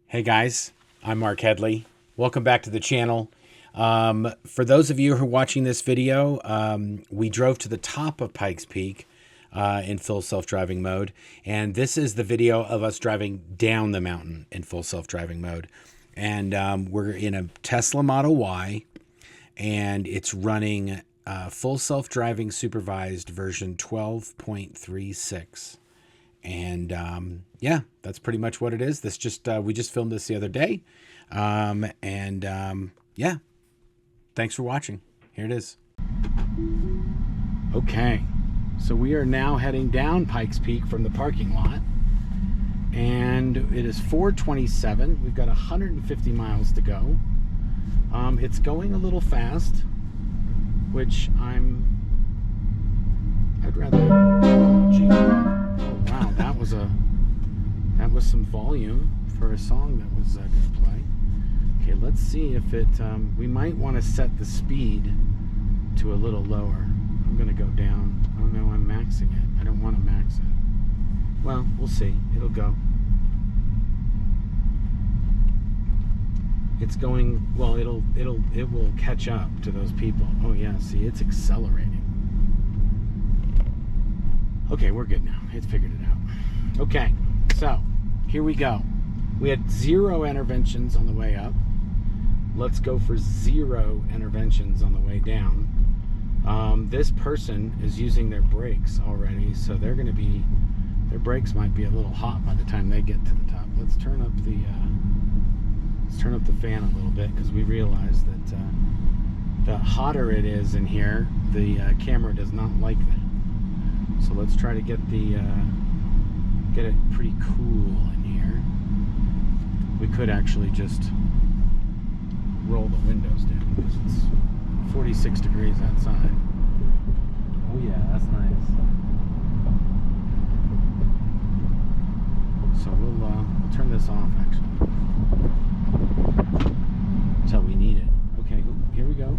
Hey guys, I'm Mark Headley. Welcome back to the channel. For those of you who are watching this video, we drove to the top of Pikes Peak in full self-driving mode. And this is the video of us driving down the mountain in full self-driving mode. And we're in a Tesla Model Y, and it's running full self-driving supervised version 12.36. And yeah, that's pretty much what it is. This just we just filmed this the other day. Yeah, thanks for watching. Here it is. Okay, so we are now heading down Pikes Peak from the parking lot, and it is 4:27. We've got 150 miles to go. It's going a little fast, which I'd rather. Gee. Oh wow, that was some volume for a song that was going to play. Okay, let's see if it. We might want to set the speed to a little lower. I'm going to go down. Oh no, I'm maxing it. I don't want to max it. Well, we'll see. It'll go. It's going. Well, it will catch up to those people. Oh yeah, see, it's accelerating. Okay, we're good now. It's figured it out. Okay, so here we go. We had 0 interventions on the way up. Let's go for 0 interventions on the way down. This person is using their brakes already, so they're going to be, their brakes might be a little hot by the time they get to the top. Let's turn up the fan a little bit, because we realize that the hotter it is in here, the camera does not like that. So let's try to get get it pretty cool in here. We could actually just roll the windows down because it's 46 degrees outside. Oh yeah, that's nice. So we'll turn this off actually. Until we need it. Okay, here we go.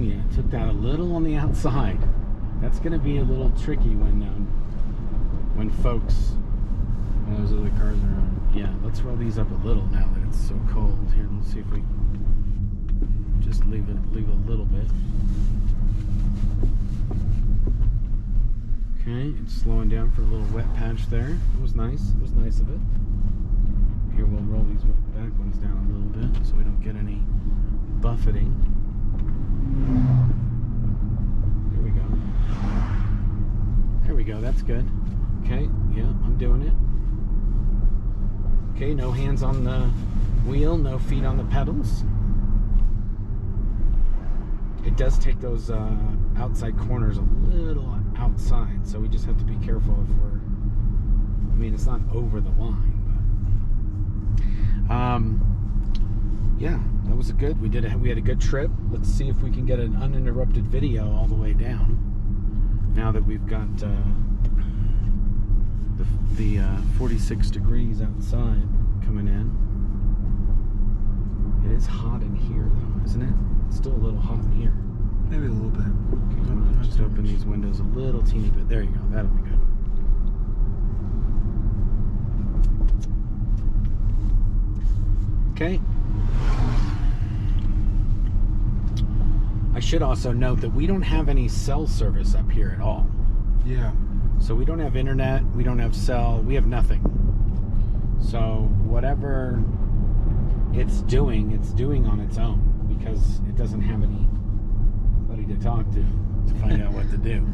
Yeah, took that a little on the outside. That's going to be a little tricky when those other cars are on. Yeah, let's roll these up a little now that it's so cold. Here, let's see if we just leave a little bit. Okay, it's slowing down for a little wet patch there. It was nice. It was nice of it. Here, we'll roll these back ones down a little bit so we don't get any buffeting. There we go. There we go, that's good. Okay, yeah, I'm doing it. Okay, no hands on the wheel, no feet on the pedals. It does take those outside corners a little outside, so we just have to be careful if we're, I mean, it's not over the line, but yeah, that was good. We had a good trip. Let's see if we can get an uninterrupted video all the way down. Now that we've got the 46 degrees outside coming in. It is hot in here though, isn't it? It's still a little hot in here. Maybe a little bit. Okay, I'm gonna just open these windows a little teeny bit. There you go. That'll be good. Okay. I should also note that we don't have any cell service up here at all. Yeah. So we don't have internet, we don't have cell, we have nothing. So whatever it's doing on its own, because it doesn't have anybody to talk to find out what to do.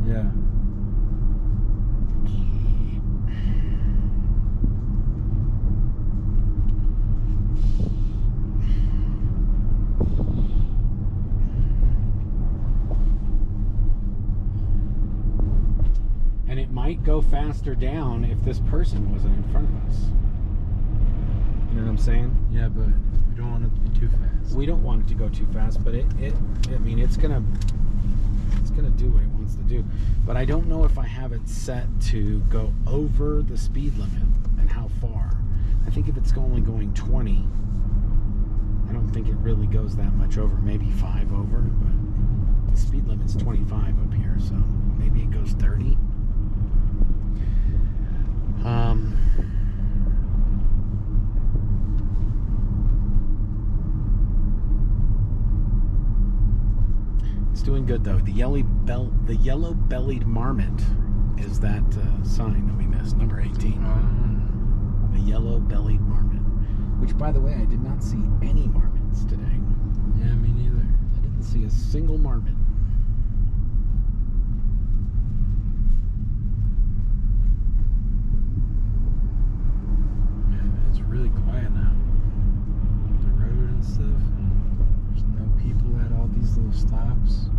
Yeah. And it might go faster down if this person wasn't in front of us. You know what I'm saying? Yeah, but we don't want it to be too fast. We don't want it to go too fast, but I mean, it's gonna do what it wants to do. But I don't know if I have it set to go over the speed limit and how far. I think if it's only going 20, I don't think it really goes that much over. Maybe 5 over, but the speed limit's 25 up here, so maybe it goes 30. good though. The yellow-bellied marmot is that sign that we missed, number 18. The yellow-bellied marmot, which, by the way, I did not see any marmots today. Yeah, me neither. I didn't see a single marmot. Man, it's really quiet now. The road and stuff, and there's no people at all these little stops.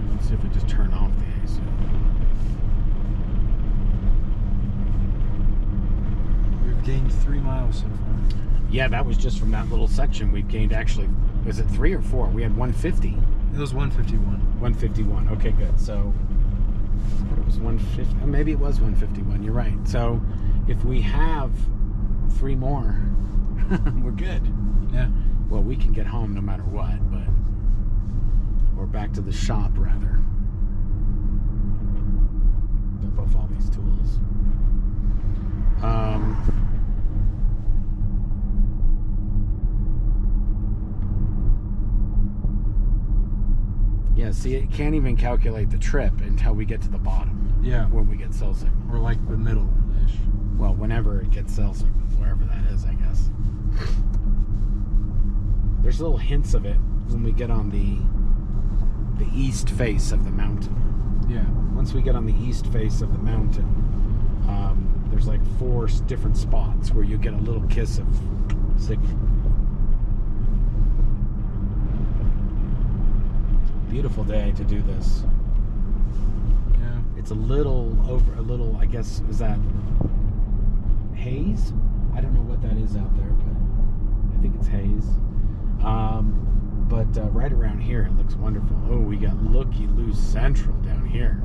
Let's see if I just turn off the AC. We've gained 3 miles so far. Yeah, that was just from that little section. We've gained, actually, was it 3 or 4? We had 150. It was 151. 151. Okay, good. So I thought it was 150. Oh, maybe it was 151. You're right. So if we have 3 more, we're good. Yeah. Well, we can get home no matter what, but or back to the shop rather. Dump off all these tools. Yeah, see, it can't even calculate the trip until we get to the bottom. Yeah. When we get cell signal. Or like the middle-ish. Well, whenever it gets cell signal, wherever that is, I guess. There's little hints of it when we get on the east face of the mountain. Yeah. Once we get on the east face of the mountain, there's like 4 different spots where you get a little kiss of signal. Beautiful day to do this. Yeah. It's a little, I guess, is that haze? I don't know what that is out there, but I think it's haze. But right around here, it looks wonderful. Oh, we got Looky-Loo Central down here.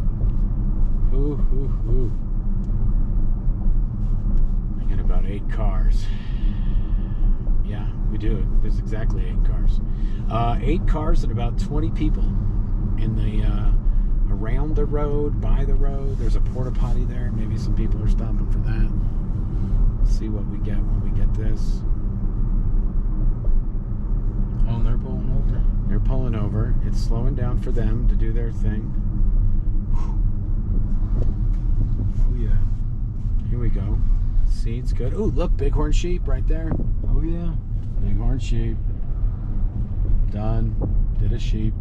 Ooh, ooh, ooh. I got about 8 cars. Yeah, we do. There's exactly 8 cars. 8 cars and about 20 people in the around the road, by the road. There's a porta potty there. Maybe some people are stopping for that. Let's see what we get when we get this. Oh, and they're pulling over. They're pulling over. It's slowing down for them to do their thing. Oh, yeah. Here we go. See, it's good. Ooh, look, bighorn sheep right there. Oh, yeah. Bighorn sheep. Done. Did a sheep.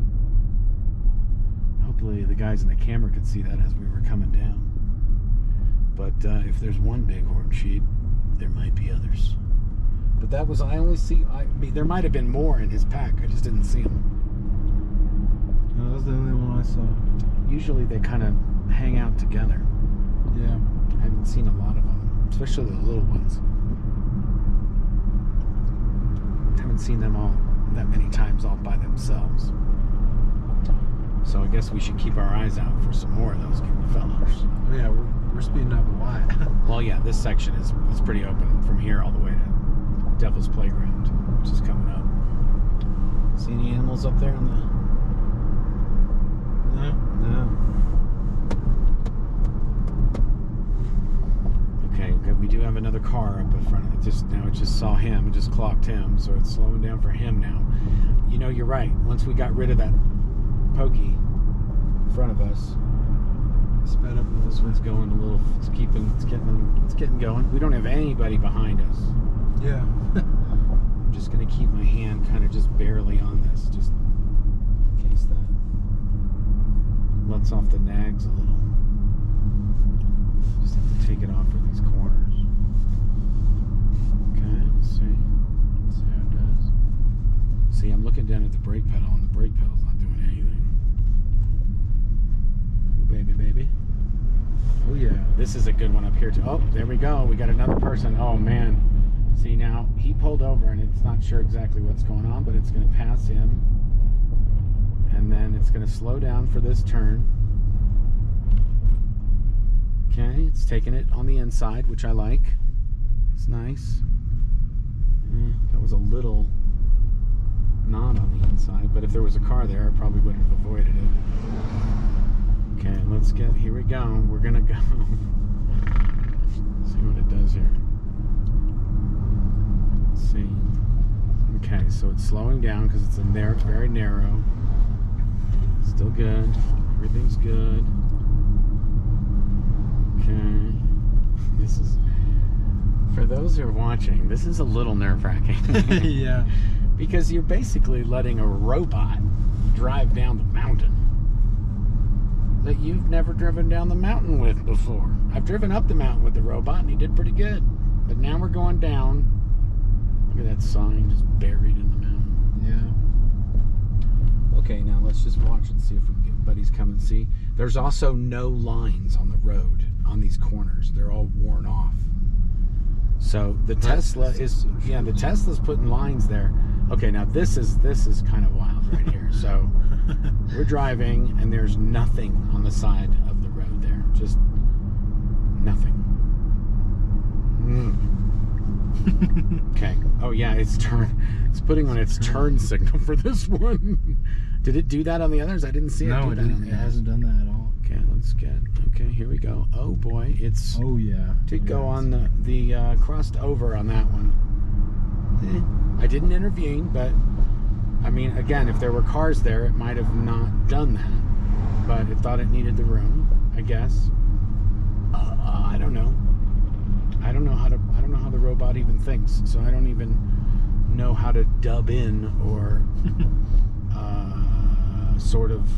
Hopefully the guys in the camera could see that as we were coming down. But if there's one bighorn sheep, there might be others. But that was, I only see, there might have been more in his pack. I just didn't see them. No, that was the only one I saw. Usually they kind of hang out together. Yeah. I haven't seen a lot of them, especially the little ones. I haven't seen them all that many times all by themselves. So I guess we should keep our eyes out for some more of those fellows. Oh, yeah, we're speeding up a lot. Well, yeah, this section is pretty open from here all the way to Devil's Playground, which is coming up. See any animals up there in the... No? Okay, good. We do have another car up in front of it. It just saw him. It just clocked him, so it's slowing down for him now. You know, you're right. Once we got rid of that pokey in front of us, Sped up a little. this one's going a little. It's getting going. We don't have anybody behind us. Yeah. I'm just gonna keep my hand kind of just barely on this, just in case that lets off the nags a little. Just have to take it off for these corners. Okay, let's see. Let's see how it does. See, I'm looking down at the brake pedal, and the brake pedal's not doing anything. Ooh, baby, baby. Oh, yeah. This is a good one up here too. Oh, there we go. We got another person. Oh man. See, now he pulled over and it's not sure exactly what's going on, but it's going to pass him. and then it's going to slow down for this turn. Okay, it's taking it on the inside, which I like. It's nice. That was a little not on the inside, but if there was a car there, I probably would have avoided it. Okay, let's get, here we go. We're gonna go. See what it does here. Let's see. Okay, so it's slowing down because it's very narrow. Still good. Everything's good. Okay. This is, for those who are watching, this is a little nerve-wracking. Yeah. Because you're basically letting a robot drive down the mountain that you've never driven down the mountain with before. I've driven up the mountain with the robot and he did pretty good. But now we're going down. Look at that sign just buried in the mountain. Yeah. Okay, now let's just watch and see if we can get buddies come and see. There's also no lines on the road on these corners. They're all worn off. So the Tesla is, yeah, the Tesla's putting lines there. Okay, now this is kind of wild right here. So we're driving and there's nothing on the side of the road there. Just nothing. Okay. Oh yeah, it's putting on its turn signal for this one. Did it do that on the others? I didn't see it. No, it didn't. It hasn't done that at all. Okay, let's get. Okay, here we go. Oh boy, it's. Oh yeah. Did go on the crossed over on that one. I didn't intervene, but I mean, again, if there were cars there, it might have not done that. But it thought it needed the room, I guess. I don't know. I don't know how the robot even thinks. So I don't even know how to dub in or sort of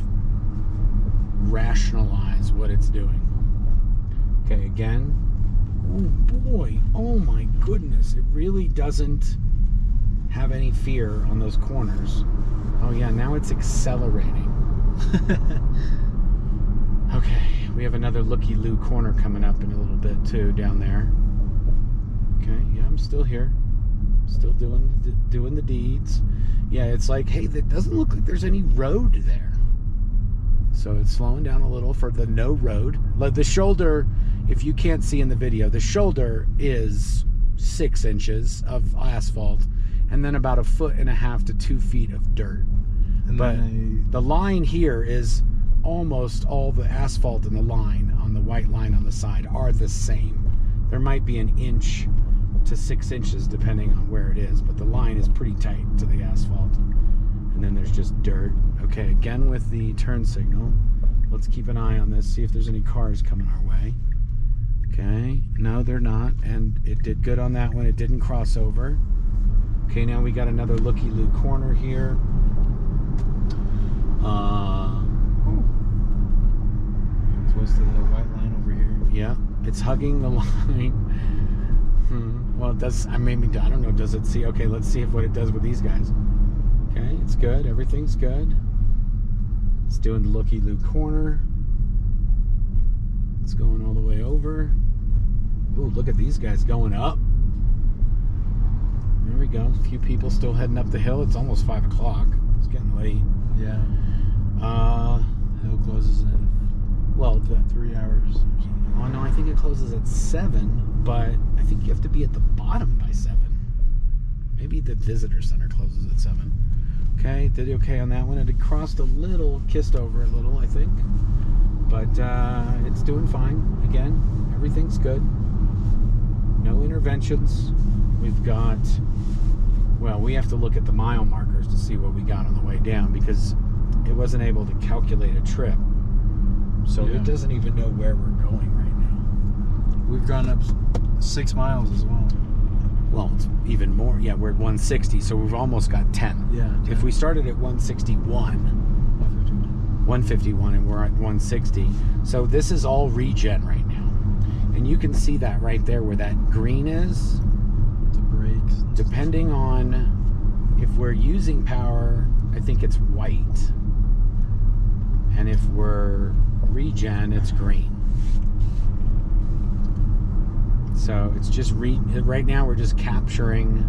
rationalize what it's doing. Okay, again. Oh boy, oh my goodness, it really doesn't have any fear on those corners. Oh yeah, now it's accelerating. Okay, we have another looky-loo corner coming up in a little bit too down there. Okay, yeah, I'm still here. Still doing the deeds. Yeah, it's like, hey, that doesn't look like there's any road there. So it's slowing down a little for the no road. Like the shoulder, if you can't see in the video, the shoulder is 6 inches of asphalt and then about 1.5 to 2 feet of dirt. And but the line here is almost all the asphalt in the line on the white line on the side are the same. There might be 1 inch to 6 inches depending on where it is, but the line is pretty tight to the asphalt. And then there's just dirt. Okay, again with the turn signal. Let's keep an eye on this, see if there's any cars coming our way. Okay, no, they're not, and it did good on that one. It didn't cross over. Okay, now we got another looky-loo corner here. Close to the white line over here. Yeah, it's hugging the line. Well, it does. I don't know. Does it see? Okay, let's see what it does with these guys. Okay, it's good. Everything's good. It's doing the looky-loo corner. It's going all the way over. Ooh, look at these guys going up. There we go. A few people still heading up the hill. It's almost 5 o'clock. It's getting late. Yeah. Hill closes in, well, 3 hours or something. Oh no, I think it closes at 7, but I think you have to be at the bottom by 7. Maybe the visitor center closes at 7. Okay, did okay on that one. It had crossed a little, kissed over a little, I think. But it's doing fine. Again, everything's good. No interventions. We've got, well, we have to look at the mile markers to see what we got on the way down because it wasn't able to calculate a trip. So Yeah. it doesn't even know where we're going right now. We've gone up 6 miles as well. Well, it's even more. Yeah, we're at 160, so we've almost got 10. Yeah. 10. If we started at 151 and we're at 160, so this is all regen right now. And you can see that right there where that green is. The brakes. Depending on if we're using power, I think it's white. And if we're regen, it's green. So it's just right now we're just capturing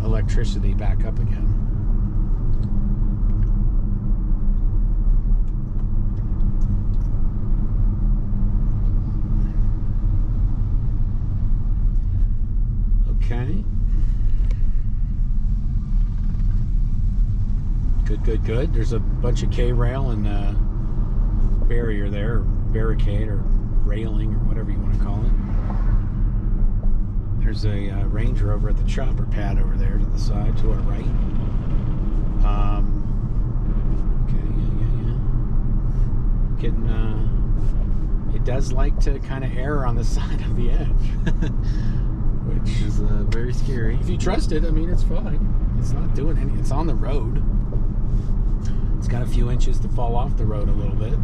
electricity back up again. Okay. Good. There's a bunch of K-rail and barrier there, or barricade, or railing, or whatever you want to call it. There's a Ranger over at the chopper pad over there to the side, to our right. Okay, yeah. Getting, it does like to kind of err on the side of the edge, which is very scary. If you trust it, I mean, it's fine. It's not doing anything. It's on the road. It's got a few inches to fall off the road a little bit.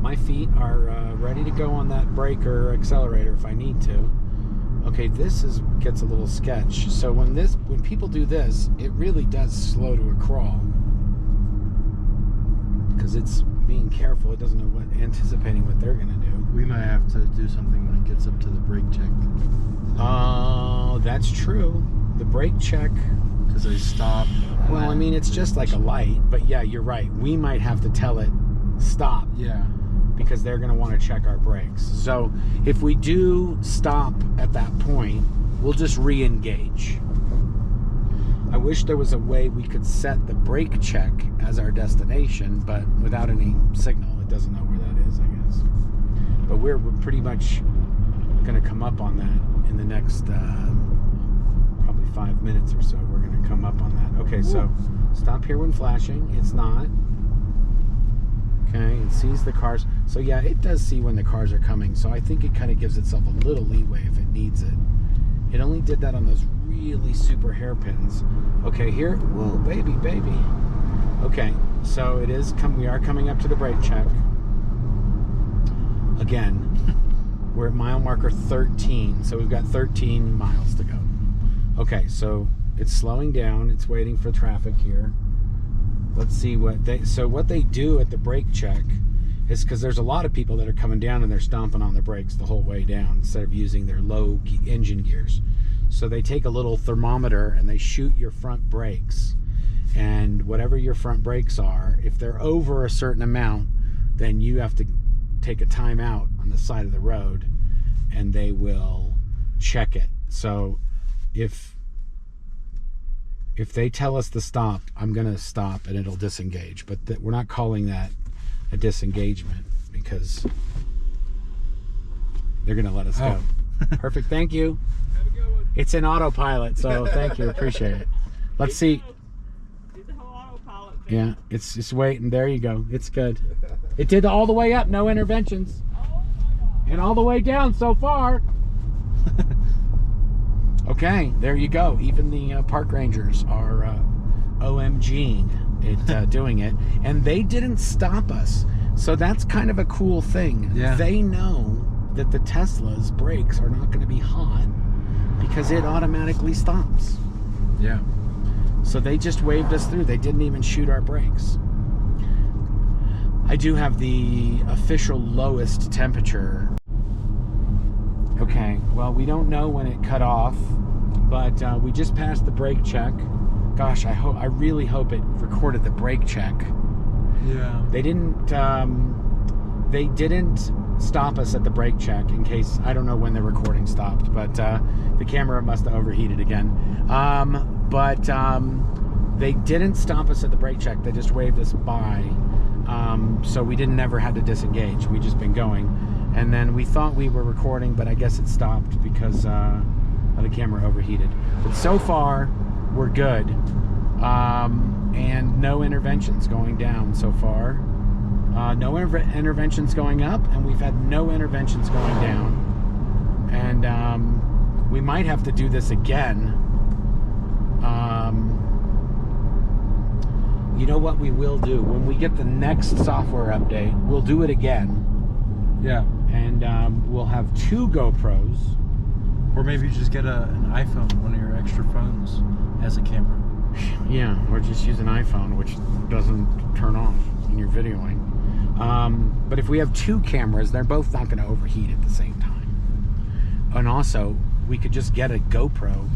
My feet are ready to go on that brake or accelerator if I need to. Okay, this gets a little sketch. So when people do this, it really does slow to a crawl because it's being careful. It doesn't know anticipating what they're gonna do. We might have to do something when it gets up to the brake check. Oh, that's true. The brake check. Because they stop. Well, I mean, it's just like a light, but yeah, you're right. We might have to tell it stop. Yeah. Because they're going to want to check our brakes. So if we do stop at that point, we'll just re-engage. I wish there was a way we could set the brake check as our destination, but without any signal, it doesn't know where that is, I guess. But we're pretty much going to come up on that in the next probably 5 minutes or so. We're going to come up on that. Okay, so stop here when flashing. It's not. Okay, it sees the cars. So yeah, it does see when the cars are coming. So I think it kind of gives itself a little leeway if it needs it. It only did that on those really super hairpins. Okay, here, whoa, baby. Okay, so it is we are coming up to the brake check. Again, we're at mile marker 13, so we've got 13 miles to go. Okay, so it's slowing down. It's waiting for traffic here. Let's see what they do at the brake check is because there's a lot of people that are coming down and they're stomping on their brakes the whole way down instead of using their low engine gears. So they take a little thermometer and they shoot your front brakes, and whatever your front brakes are, if they're over a certain amount, then you have to take a time out on the side of the road and they will check it. So if they tell us to stop, I'm going to stop and it'll disengage. But we're not calling that a disengagement because they're going to let us go. Perfect. Thank you. Have a good one. It's in autopilot, so thank you. Appreciate it. Let's see. Did the whole autopilot thing. Yeah, it's just waiting. There you go. It's good. It did all the way up, no interventions. Oh my God. And all the way down so far. Okay, there you go. Even the park rangers are OMGing it, doing it. And they didn't stop us. So that's kind of a cool thing. Yeah. They know that the Tesla's brakes are not going to be hot because it automatically stops. Yeah. So they just waved us through. They didn't even shoot our brakes. I do have the official lowest temperature. Okay, well, we don't know when it cut off, but we just passed the brake check. Gosh, I really hope it recorded the brake check. Yeah. They didn't stop us at the brake check in case, I don't know when the recording stopped, but the camera must have overheated again. They didn't stop us at the brake check. They just waved us by. So we never had to disengage. We just been going. And then we thought we were recording, but I guess it stopped because the camera overheated. But so far, we're good. And no interventions going down so far. No interventions going up, and we've had no interventions going down. And we might have to do this again. You know what we will do? When we get the next software update, we'll do it again. Yeah. And we'll have 2 GoPros. Or maybe you just get an iPhone, one of your extra phones, as a camera. Yeah, or just use an iPhone, which doesn't turn off when you're videoing. But if we have 2 cameras, they're both not going to overheat at the same time. And also, we could just get a GoPro.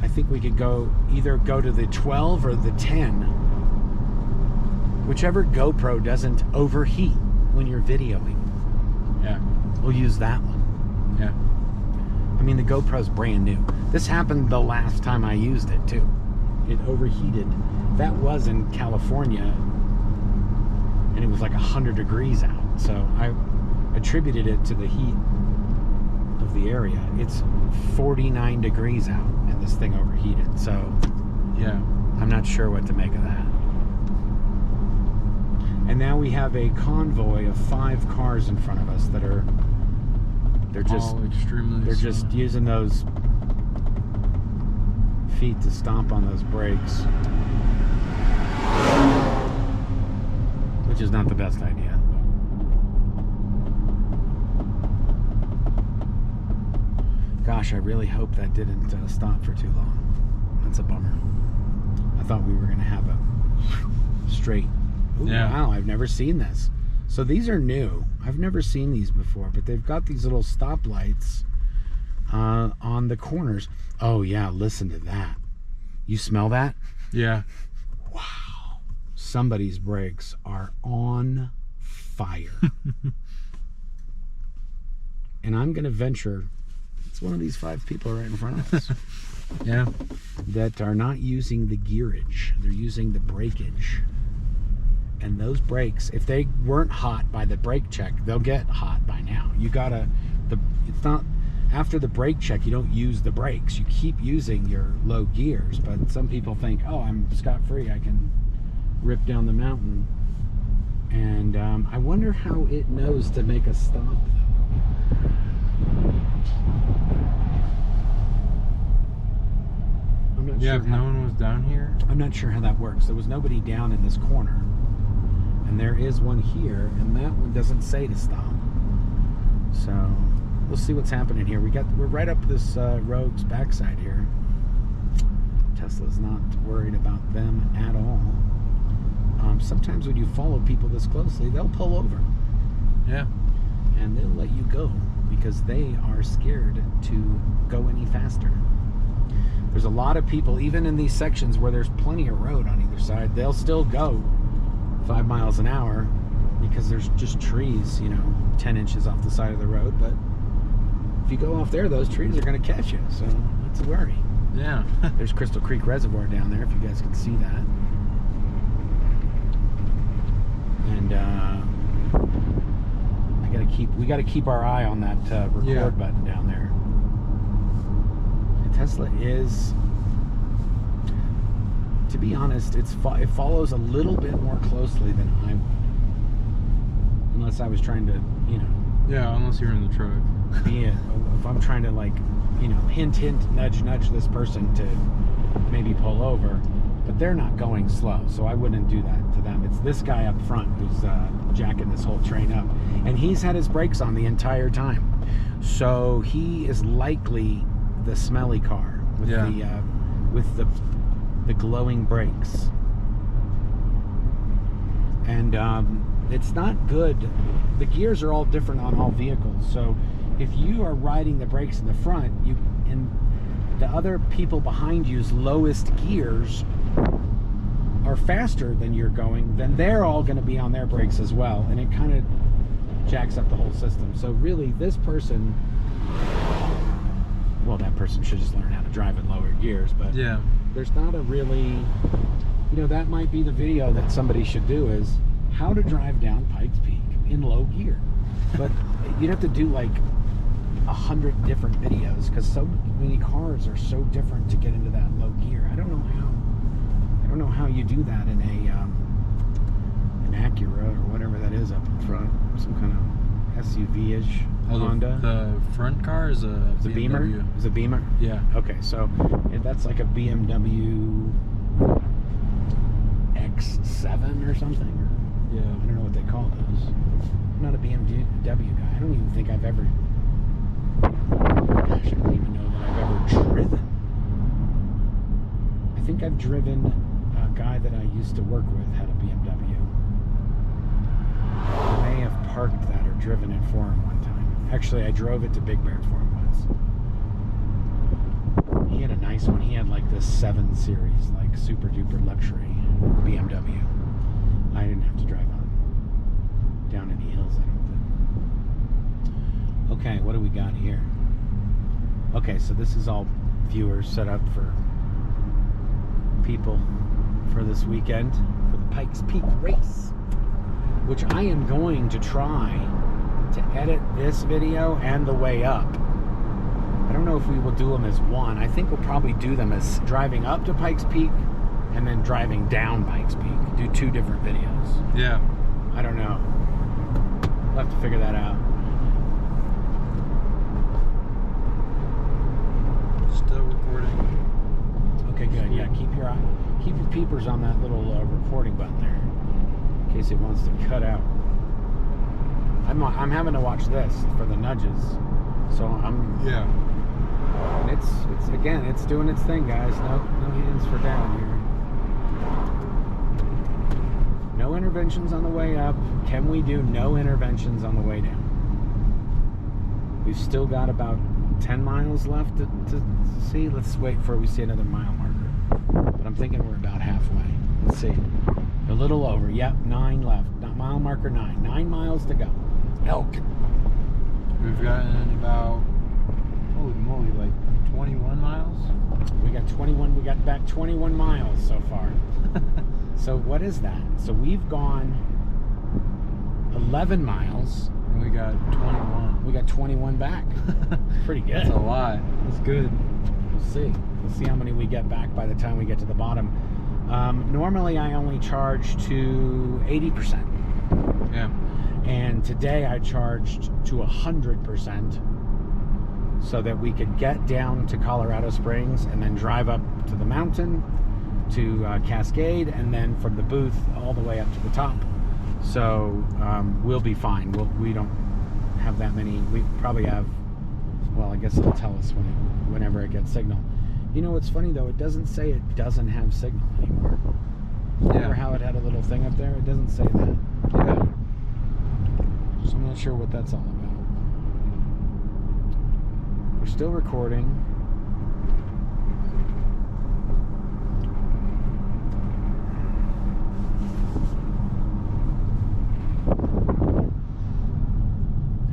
I think we could either go to the 12 or the 10. Whichever GoPro doesn't overheat when you're videoing. Yeah. We'll use that one. Yeah. I mean, the GoPro's brand new. This happened the last time I used it too. It overheated. That was in California, and it was like 100 degrees out. So I attributed it to the heat of the area. It's 49 degrees out, and this thing overheated. So Yeah. I'm not sure what to make of that. And now we have a convoy of 5 cars in front of us that are All extremely they're slow. just using those feet to stomp on those brakes, which is not the best idea. Gosh, I really hope that didn't stop for too long. That's a bummer. I thought we were going to have a straight. Ooh, Yeah. Wow, I've never seen this. So these are new. I've never seen these before, but they've got these little stoplights on the corners. Oh yeah, listen to that. You smell that? Yeah. Wow. Somebody's brakes are on fire. And I'm going to venture, it's one of these 5 people right in front of us Yeah. that are not using the gearage. They're using the brakeage. And those brakes, if they weren't hot by the brake check, they'll get hot by now. You gotta, it's not, after the brake check, you don't use the brakes. You keep using your low gears, but some people think, oh, I'm scot-free, I can rip down the mountain. And I wonder how it knows to make a stop, though. I'm not Yeah, sure if no one was down here. I'm not sure how that works. There was nobody down in this corner. And there is one here, and that one doesn't say to stop. So we'll see what's happening here. We're right up this road's backside here. Tesla's not worried about them at all. Sometimes when you follow people this closely, they'll pull over Yeah. and they'll let you go because they are scared to go any faster. There's a lot of people, even in these sections where there's plenty of road on either side, they'll still go 5 miles an hour because there's just trees, 10 inches off the side of the road. But if you go off there, those trees are going to catch you, so not to worry. Yeah. There's Crystal Creek Reservoir down there, if you guys can see that. And we got to keep our eye on that record button down there. And Tesla is, to be honest, it follows a little bit more closely than I would, unless I was trying to, Yeah, unless you're in the truck. if I'm trying to hint, nudge this person to maybe pull over, but they're not going slow, so I wouldn't do that to them. It's this guy up front who's jacking this whole train up, and he's had his brakes on the entire time, so he is likely the smelly car with the glowing brakes. And it's not good. The gears are all different on all vehicles, so if you are riding the brakes in the front, and the other people behind you's lowest gears are faster than you're going, then they're all going to be on their brakes as well, and it kind of jacks up the whole system. So really, this person, well, that person should just learn how to drive in lower gears, but Yeah. there's not a really, that might be the video that somebody should do, is how to drive down Pikes Peak in low gear. But you'd have to do like 100 different videos because so many cars are so different to get into that low gear. I don't know how you do that in an Acura or whatever that is up in front, some kind of SUV-ish Honda. The front car is a Is a Beamer? BMW. Is a Beamer? Yeah. Okay, so that's like a BMW X7 or something. I Yeah. don't know what they call those. I'm not a BMW guy. I don't even think I've ever. Gosh, I don't even know that I've ever driven. I think I've driven a guy that I used to work with had a BMW. I may have parked that or driven it for him one time. Actually, I drove it to Big Bear for him once. He had a nice one. He had like this 7 Series, like super duper luxury BMW. I didn't have to drive down any hills, I don't think. Okay, what do we got here? Okay, so this is all viewers set up for people for this weekend for the Pikes Peak race, which I am going to try to edit this video and the way up. I don't know if we will do them as one. I think we'll probably do them as driving up to Pikes Peak and then driving down Pikes Peak. Do 2 different videos. Yeah. I don't know. We'll have to figure that out. Still recording. Okay, good. Yeah, keep your peepers on that little recording button there, in case it wants to cut out. I'm having to watch this for the nudges, so I'm. Yeah. And it's again, it's doing its thing, guys. No hands for down here. No interventions on the way up. Can we do no interventions on the way down? We've still got about 10 miles left to see. Let's wait for we see another mile marker. But I'm thinking we're about halfway. Let's see. A little over. Yep, 9 left. Not mile marker 9. 9 miles to go. Elk. We've gotten about, holy moly, like 21 miles? We got 21. We got back 21 miles so far. So what is that? So we've gone 11 miles. And we got 21. We got 21 back. Pretty good. That's a lot. That's good. We'll see. We'll see how many we get back by the time we get to the bottom. Normally I only charge to 80%. Yeah. And today I charged to 100% so that we could get down to Colorado Springs and then drive up to the mountain to Cascade, and then from the booth all the way up to the top. So we'll be fine. We don't have that many. We probably have, well, I guess it'll tell us whenever it gets signal. You know what's funny though? It doesn't say it doesn't have signal anymore. Remember how it had a little thing up there? It doesn't say that. Yeah. So I'm not sure what that's all about. We're still recording.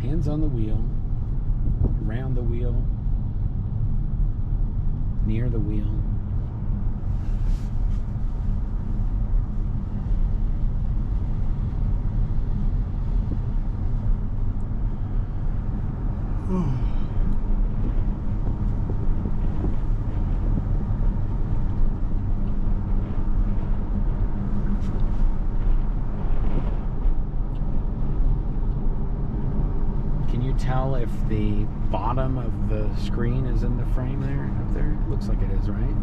Hands on the wheel, around the wheel, near the wheel. Can you tell if the bottom of the screen is in the frame there? Up there? It looks like it is, right?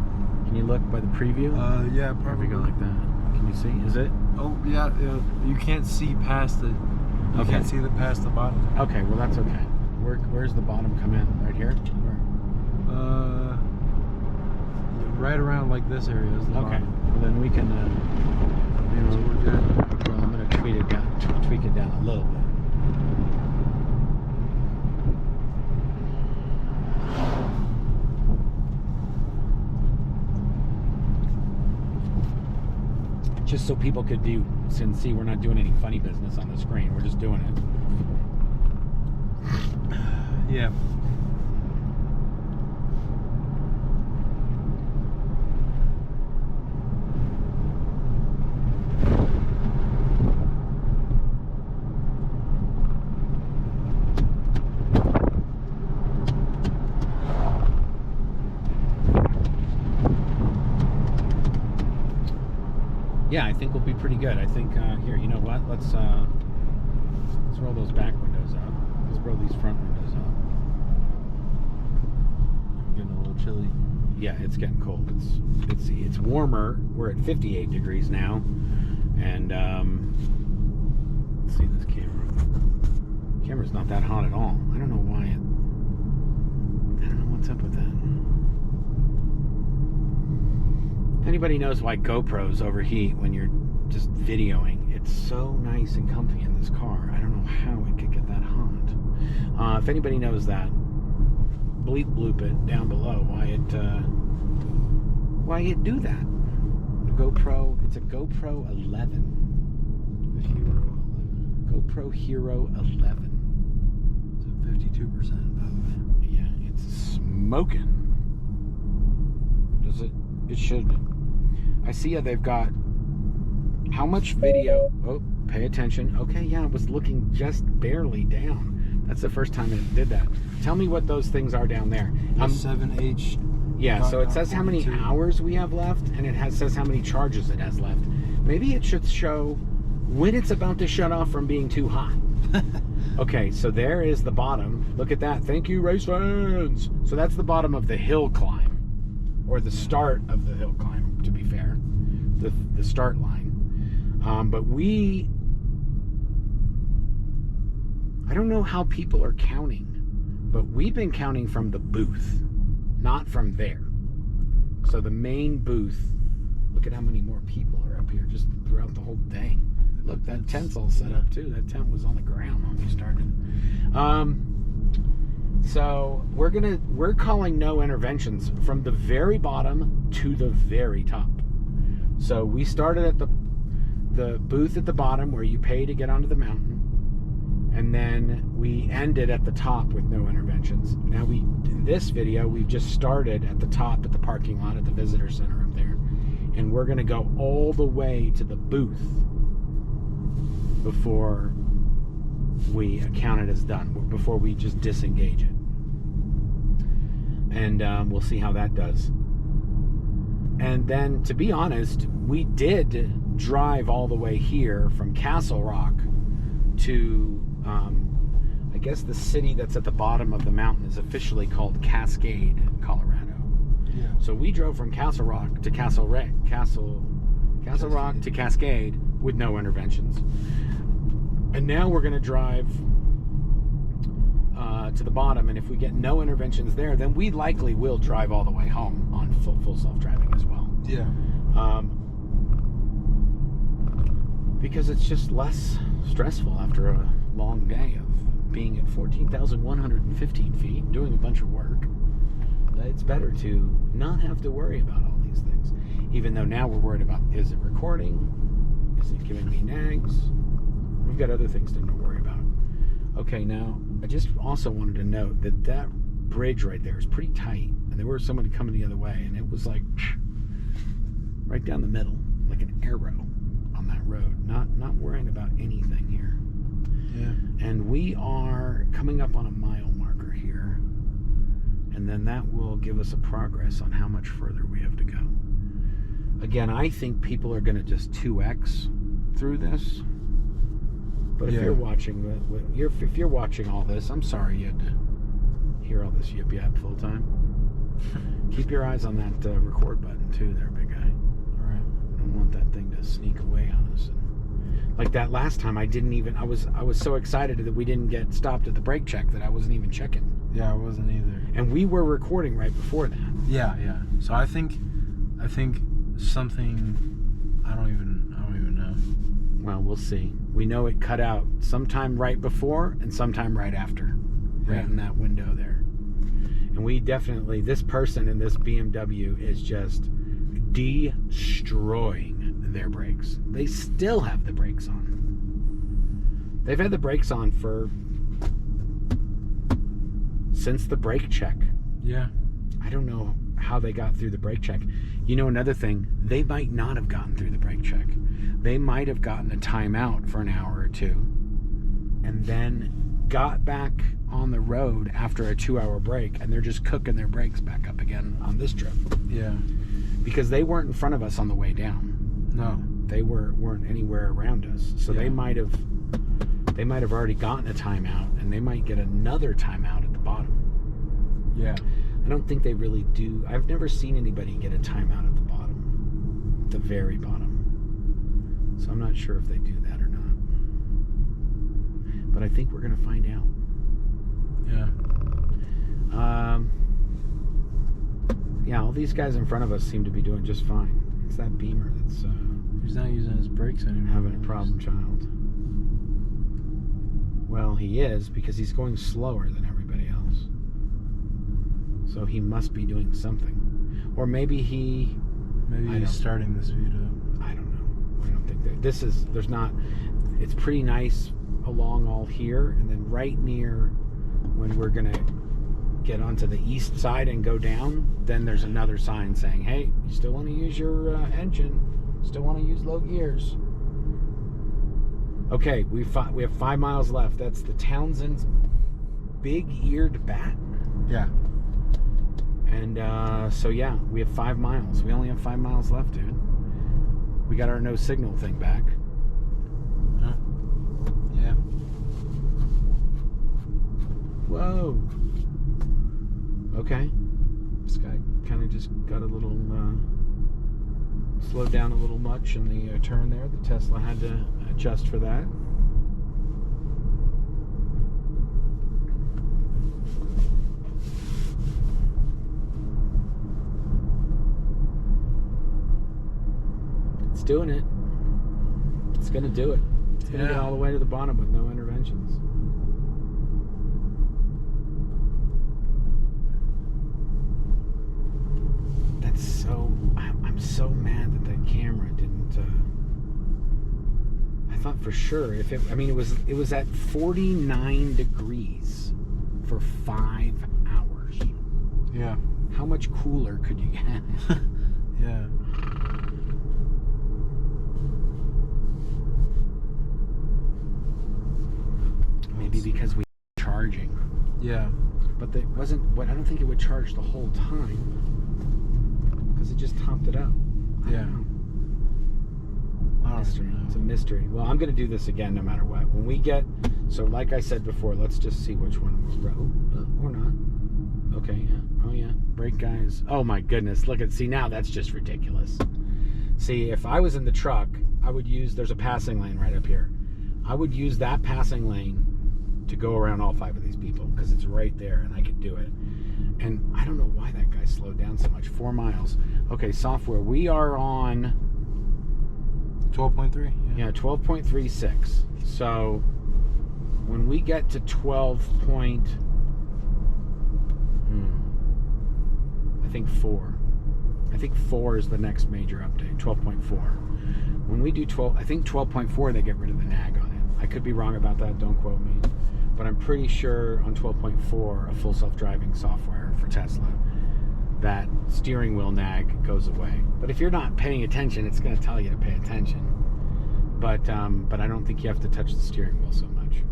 Can you look by the preview? Yeah, There we probably. go like that. Can you see? Is it? Oh, yeah, yeah. You can't see past it. You Okay. can't see past the bottom. Okay, well that's okay. Where's the bottom come in? Right here? Where? Right around like this area is the Okay. bottom. Well then we can, So we're good. well, I'm gonna tweak it down a little bit. Just so people could see we're not doing any funny business on the screen. We're just doing it. Yeah. Yeah, I think we'll be pretty good. I think here, you know what? Let's roll those back windows up. Let's roll these front windows up. I'm getting a little chilly. Yeah, it's getting cold. It's warmer. We're at 58 degrees now, and let's see this camera. Camera's not that hot at all. I don't know why I don't know what's up with that. If anybody knows why GoPros overheat when you're just videoing, it's so nice and comfy in this car. I don't know how it could get that hot. If anybody knows that, bloop it down below why it do that. It's a GoPro 11. The Hero 11. GoPro Hero 11. It's at 52%, by the way. Yeah, it's smooth. smoking. Does it? It should. I see they've got how much video. Oh, pay attention. Okay, yeah, I was looking just barely down. That's the first time it did that. Tell me what those things are down there. 7H. Yeah, so it says how many 42. hours we have left, and it says how many charges it has left. Maybe it should show when it's about to shut off from being too hot. Okay, so there is the bottom. Look at that. Thank you, race fans. So that's the bottom of the hill climb, or the start of the hill climb, to be fair, the start line. But I don't know how people are counting, but we've been counting from the booth, not from there. So the main booth, look at how many more people are up here just throughout the whole day. Look, that tent's all set up too. That tent was on the ground when we started. So we're calling no interventions from the very bottom to the very top. So we started at the booth at the bottom where you pay to get onto the mountain, and then we ended at the top with no interventions. Now in this video, we've just started at the top at the parking lot at the visitor center up there, and we're gonna go all the way to the booth before we count it as done, before we just disengage it. And we'll see how that does. And then, to be honest, we did drive all the way here from Castle Rock to, I guess the city that's at the bottom of the mountain is officially called Cascade, Colorado. Yeah. So we drove from Castle Rock to Castle Rock to Cascade with no interventions. And now we're going to drive to the bottom, and if we get no interventions there, then we likely will drive all the way home on full self-driving as well. Yeah. Because it's just less stressful after a long day of being at 14,115 feet, doing a bunch of work. It's better to not have to worry about all these things. Even though now we're worried about, is it recording? Is it giving me nags? We've got other things to worry about. Okay, now, I just also wanted to note that bridge right there is pretty tight. And there was somebody coming the other way, and it was like right down the middle, like an arrow on that road. Not worrying about anything here. Yeah. And we are coming up on a mile marker here. And then that will give us a progress on how much further we have to go. Again, I think people are going to just 2x through this. But if you're watching, if you're watching all this, I'm sorry you had to hear all this yip yap full time. Keep your eyes on that record button too, there, big guy. All right. I don't want that thing to sneak away on us. Like that last time, I was so excited that we didn't get stopped at the brake check that I wasn't even checking. Yeah, I wasn't either. And we were recording right before that. Yeah. So I think something, I don't even know. Well, we'll see. We know it cut out sometime right before and sometime right after. Right in that window there. And we definitely, this person in this BMW is just destroying their brakes. They still have the brakes on. They've had the brakes on since the brake check. Yeah. I don't know how they got through the brake check. You know, another thing, they might not have gotten through the brake check. They might have gotten a timeout for an hour or two and then got back on the road after a 2-hour break, and they're just cooking their brakes back up again on this trip. Yeah. Because they weren't in front of us on the way down. No. They weren't anywhere around us. So Yeah. they might have already gotten a timeout, and they might get another timeout at the bottom. Yeah. I don't think they really do. I've never seen anybody get a timeout at the bottom, at the very bottom. So I'm not sure if they do that or not. But I think we're going to find out. Yeah. Yeah, all these guys in front of us seem to be doing just fine. It's that Beamer that's He's not using his brakes anymore. having a problem child. Well, he is, because he's going slower than everybody else. So he must be doing something. Or maybe Maybe he's starting the speed up. I don't know. I don't think that it's pretty nice along all here, and then right near when we're gonna get onto the east side and go down, then there's another sign saying, hey, you still want to use your engine, still want to use low gears. Okay, we have 5 miles left. That's the Townsend's big-eared bat. Yeah. And so yeah, we have 5 miles. We only have 5 miles left, dude. We got our no signal thing back. Huh? Yeah. Whoa. Okay. This guy kind of just got a little slowed down a little much in the turn there. The Tesla had to adjust for that. It's doing it. It's going to do it. It's going to get all the way to the bottom with no interventions. That's so... I'm so mad that that camera didn't... I thought for sure if it... I mean, it was at 49 degrees for 5 hours. Yeah. How much cooler could you get? Yeah. Maybe because we were charging. Yeah. But it wasn't... I don't think it would charge the whole time. Because it just topped it up. I don't know. Mystery. It's a mystery. Well, I'm going to do this again no matter what. When we get... So like I said before, let's just see which one we're... or not. Okay, yeah. Oh, yeah. Brake guys. Oh, my goodness. Look at... See, now that's just ridiculous. See, if I was in the truck, I would use... There's a passing lane right up here. I would use that passing lane to go around all 5 of these people because it's right there and I could do it. And I don't know why that guy slowed down so much. 4 miles. Okay, software. We are on 12.3. Yeah, 12.36. So when we get to 12 point, I think 4. I think 4 is the next major update. 12.4. When we do 12, I think 12.4 they get rid of the nag on it. I could be wrong about that. Don't quote me. But I'm pretty sure on 12.4, a full self-driving software for Tesla, that steering wheel nag goes away. But if you're not paying attention, it's going to tell you to pay attention. But I don't think you have to touch the steering wheel so much.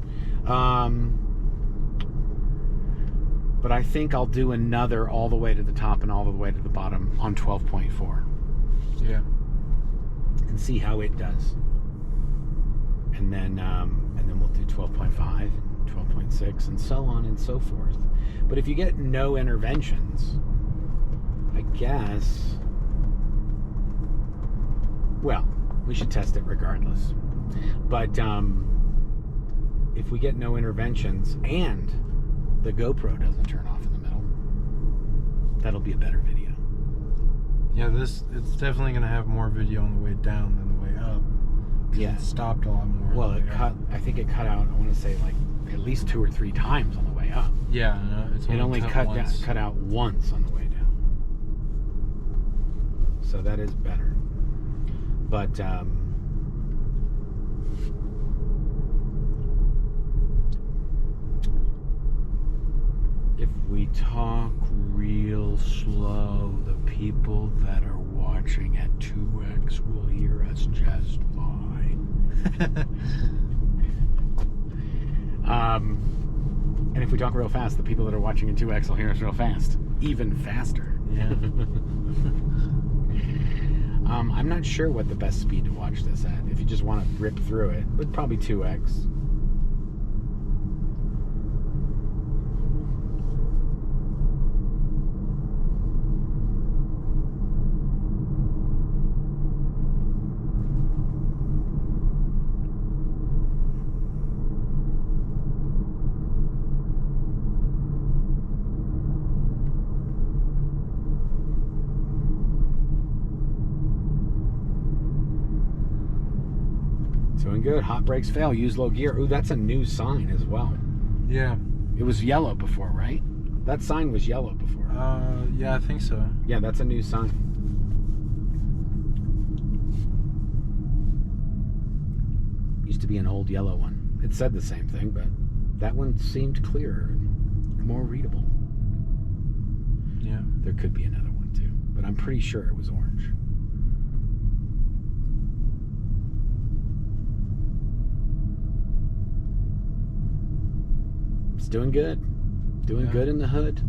But I think I'll do another all the way to the top and all the way to the bottom on 12.4. Yeah. And see how it does. And then we'll do 12.5 and 12.6 and so on and so forth. But if you get no interventions, I guess, well, we should test it regardless. But if we get no interventions and the GoPro doesn't turn off in the middle, that'll be a better video. Yeah, it's definitely going to have more video on the way down than the way up. Yeah. It stopped a lot more. Well, I think it cut out, I want to say like at least 2 or 3 times on the way up. Yeah, it's only cut out once on the way down. So that is better. But if we talk real slow, the people that are watching at 2x will hear us just fine. And if we talk real fast, the people that are watching in 2x will hear us real fast. Even faster. Yeah. I'm not sure what the best speed to watch this at. If you just want to rip through it, but probably 2x. Doing good. Hot brakes fail. Use low gear. Ooh, that's a new sign as well. Yeah. It was yellow before, right? That sign was yellow before. Yeah, I think so. Yeah, that's a new sign. Used to be an old yellow one. It said the same thing, but that one seemed clearer and more readable. There could be another one too, but I'm pretty sure it was orange. It's doing good. Doing good in the hood.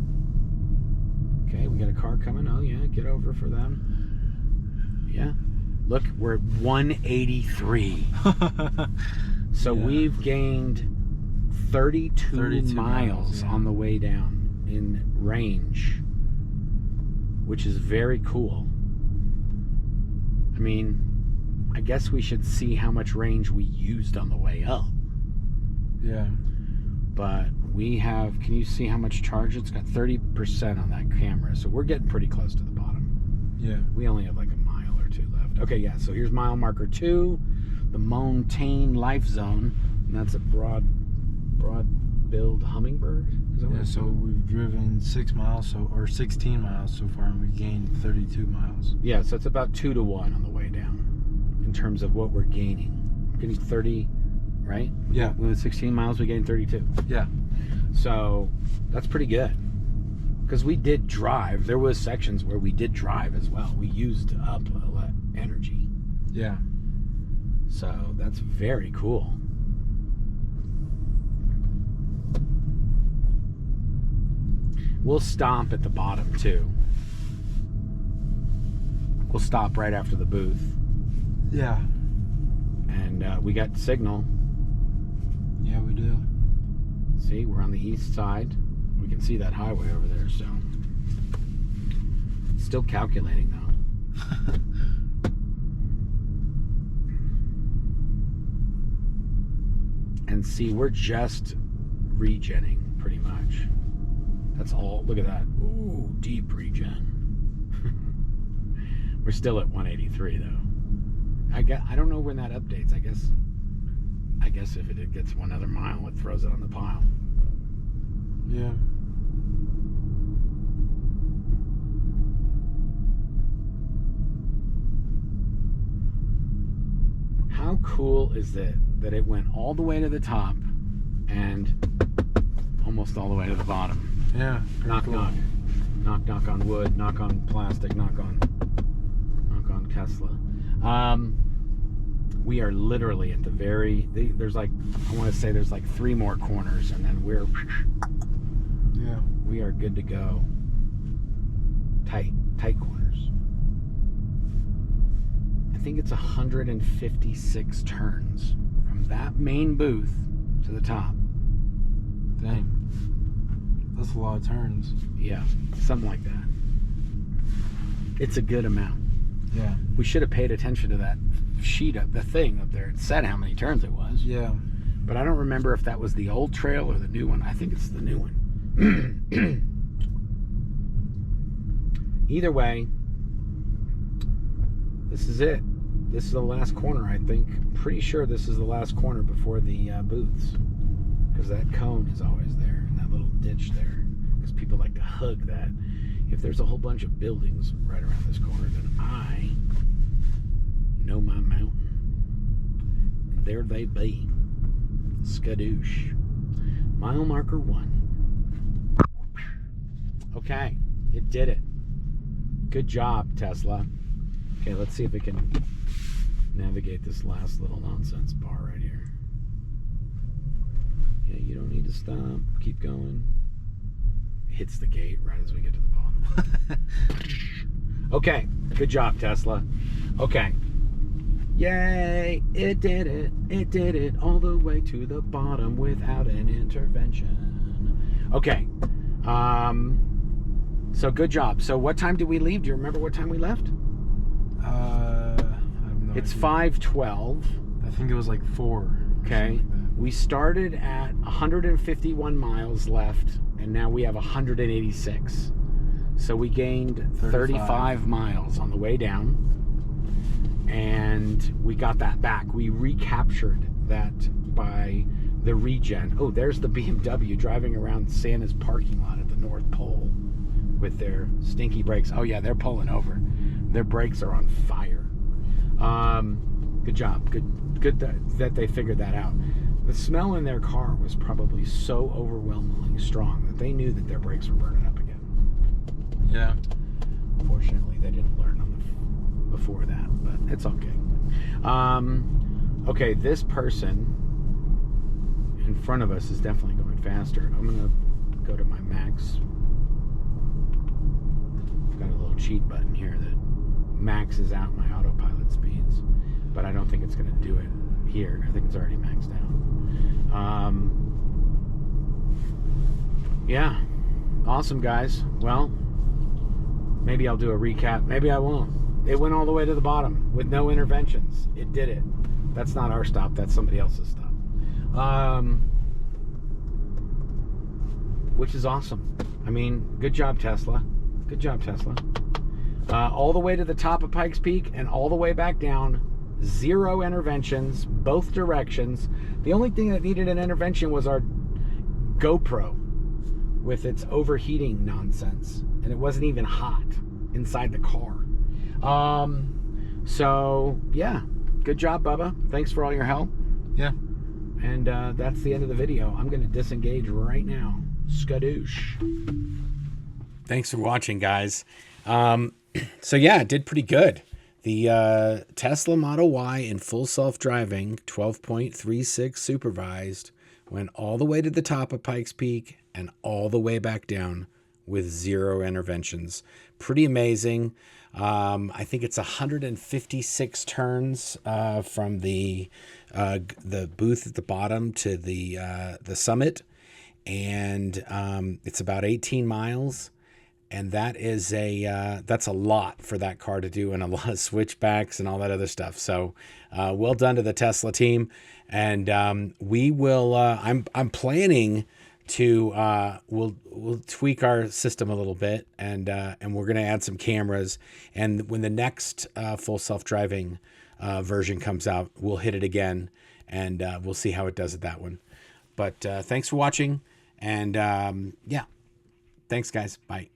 Okay, we got a car coming. Oh yeah, get over for them. Yeah. Look, we're at 183. So we've gained 32 miles on the way down in range, which is very cool. I mean, I guess we should see how much range we used on the way up. Yeah. But we have, can you see how much charge? It's got 30% on that camera, so we're getting pretty close to the bottom. Yeah. We only have like a mile or two left. Okay, yeah, so here's mile marker 2, the Montaigne Life Zone, and that's a broad-billed hummingbird. Is that what Yeah, it's so called? we've driven 16 miles so far, and we gained 32 miles. Yeah, so it's about 2 to 1 on the way down in terms of what we're gaining. We're getting 30, right? Yeah. With 16 miles, we gained 32. Yeah. So that's pretty good. Because we did drive. There was sections where we did drive as well. We used up energy. Yeah. So that's very cool. We'll stop at the bottom too. We'll stop right after the booth. Yeah. And we got signal. Yeah, we do. See, we're on the east side. We can see that highway over there, so. Still calculating though. And see, we're just regenning pretty much. That's all. Look at that. Ooh, deep regen. We're still at 183 though. I don't know when that updates. I guess if it gets one other mile, it throws it on the pile. Yeah. How cool is it that it went all the way to the top and almost all the way to the bottom? Yeah. Knock, cool. knock. Knock, knock on wood, knock on plastic, knock on Tesla. We are literally at the very, there's like, I want to say there's like 3 more corners and then we are good to go. Tight corners. I think it's 156 turns from that main booth to the top. Dang. That's a lot of turns. Yeah, something like that. It's a good amount. Yeah. We should have paid attention to that sheet up, the thing up there. It said how many turns it was. Yeah. But I don't remember if that was the old trail or the new one. I think it's the new one. Either way, this is it. This is the last corner, I think. Pretty sure this is the last corner before the booths. Because that cone is always there, and that little ditch there. Because people like to hug that. If there's a whole bunch of buildings right around this corner, then I know my mountain. And there they be. Skadoosh. Mile marker 1. Okay, it did it. Good job, Tesla. Okay, let's see if we can navigate this last little nonsense bar right here. Yeah, you don't need to stop. Keep going. Hits the gate right as we get to the bottom. Okay, good job, Tesla. Okay. Yay, it did it. It did it all the way to the bottom without an intervention. Okay. So good job. So what time did we leave? Do you remember what time we left? I have no It's idea. 5:12. I think it was like 4. Okay. We started at 151 miles left, and now we have 186. So we gained 35 miles on the way down, and we got that back. We recaptured that by the regen. Oh, there's the BMW driving around Santa's parking lot at the North Pole with their stinky brakes. Oh yeah, they're pulling over. Their brakes are on fire. Good job. Good that they figured that out. The smell in their car was probably so overwhelmingly strong that they knew that their brakes were burning up again. Yeah. Fortunately, they didn't learn on the before that, but it's okay. Okay, this person in front of us is definitely going faster. I'm gonna go to my max. I've got a little cheat button here that maxes out my autopilot speeds, but I don't think it's gonna do it here. I think it's already maxed out. Yeah, awesome, guys. Well, maybe I'll do a recap. Maybe I won't. It went all the way to the bottom with no interventions. It did it. That's not our stop. That's somebody else's stop. Which is awesome. I mean, good job, Tesla. Good job, Tesla. All the way to the top of Pikes Peak and all the way back down. 0 interventions, both directions. The only thing that needed an intervention was our GoPro with its overheating nonsense. And it wasn't even hot inside the car. So, yeah. Good job, Bubba. Thanks for all your help. Yeah. And that's the end of the video. I'm going to disengage right now. Skadoosh. Thanks for watching, guys. So, yeah, it did pretty good. The Tesla Model Y in full self-driving, 12.36 supervised, went all the way to the top of Pikes Peak and all the way back down with 0 interventions. Pretty amazing. I think it's 156 turns from the booth at the bottom to the summit, and it's about 18 miles. And that is that's a lot for that car to do, and a lot of switchbacks and all that other stuff. So, well done to the Tesla team. And we will. I'm planning to we'll tweak our system a little bit, and we're going to add some cameras. And when the next full self-driving version comes out, we'll hit it again, and we'll see how it does at that one. But thanks for watching, and yeah, thanks, guys. Bye.